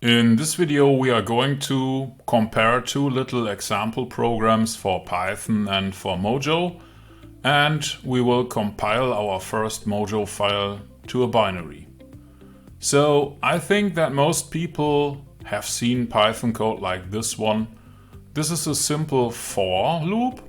In this video we are going to compare two little example programs for Python and for Mojo, and we will compile our first Mojo file to a binary. So I think that most people have seen Python code like this one. This is a simple for loop.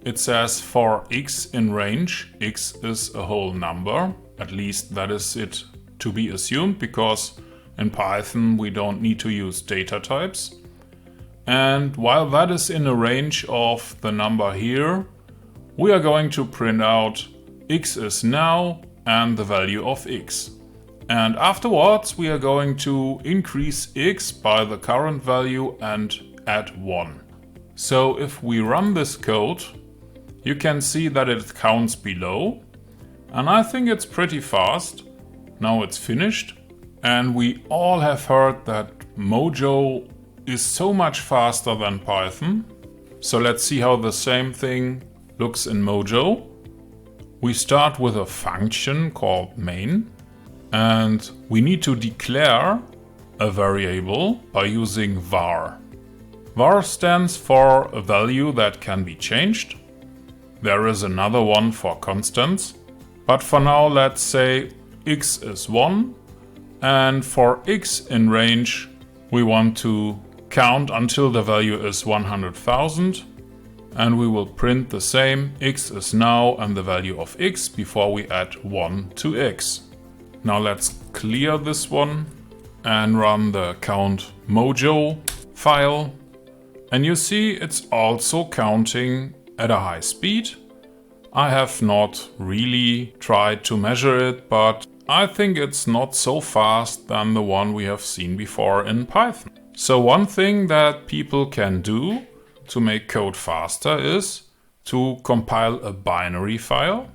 It says for x in range. X is a whole number, at least that is it to be assumed, because in Python we don't need to use data types. And while that is in a range of the number here, we are going to print out x is now and the value of x. And afterwards we are going to increase x by the current value and add 1. So if we run this code, you can see that it counts below. And I think it's pretty fast. Now it's finished. And we all have heard that Mojo is so much faster than Python. So let's see how the same thing looks in Mojo. We start with a function called main, and we need to declare a variable by using var. Var stands for a value that can be changed. There is another one for constants, but for now let's say x is 1. And for x in range, we want to count until the value is 100,000. And we will print the same x is now and the value of x before we add 1 to x. Now let's clear this one and run the count Mojo file. And you see it's also counting at a high speed. I have not really tried to measure it, but I think it's not so fast than the one we have seen before in Python. So one thing that people can do to make code faster is to compile a binary file.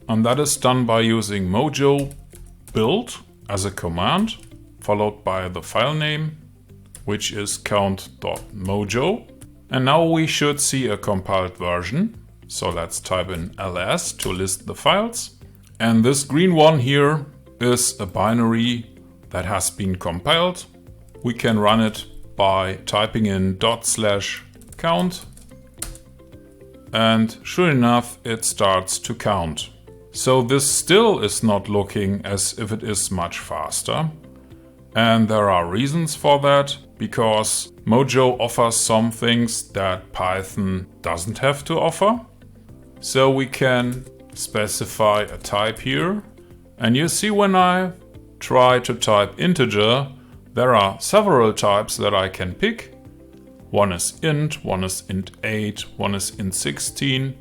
And that is done by using Mojo build as a command, followed by the file name, which is count.mojo. And now we should see a compiled version. So let's type in ls to list the files. And this green one here is a binary that has been compiled. We can run it by typing in /count. And sure enough, it starts to count. So this still is not looking as if it is much faster. And there are reasons for that, because Mojo offers some things that Python doesn't have to offer. So we can specify a type here. And you see when I try to type integer, there are several types that I can pick. One is int, one is int8, one is int16.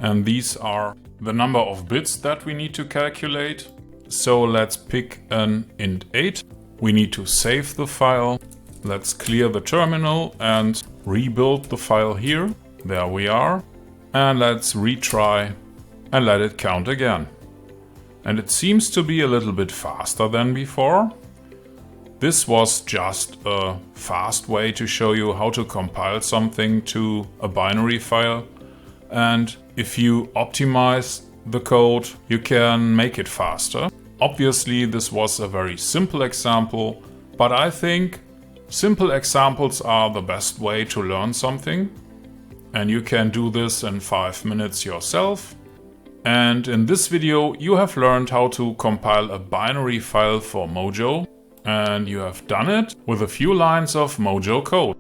And these are the number of bits that we need to calculate. So let's pick an int8. We need to save the file. Let's clear the terminal and rebuild the file here. There we are. And let's retry and let it count again. And it seems to be a little bit faster than before. This was just a fast way to show you how to compile something to a binary file. And if you optimize the code, you can make it faster. Obviously, this was a very simple example, but I think simple examples are the best way to learn something. And you can do this in 5 minutes yourself. And in this video, you have learned how to compile a binary file for Mojo. And you have done it with a few lines of Mojo code.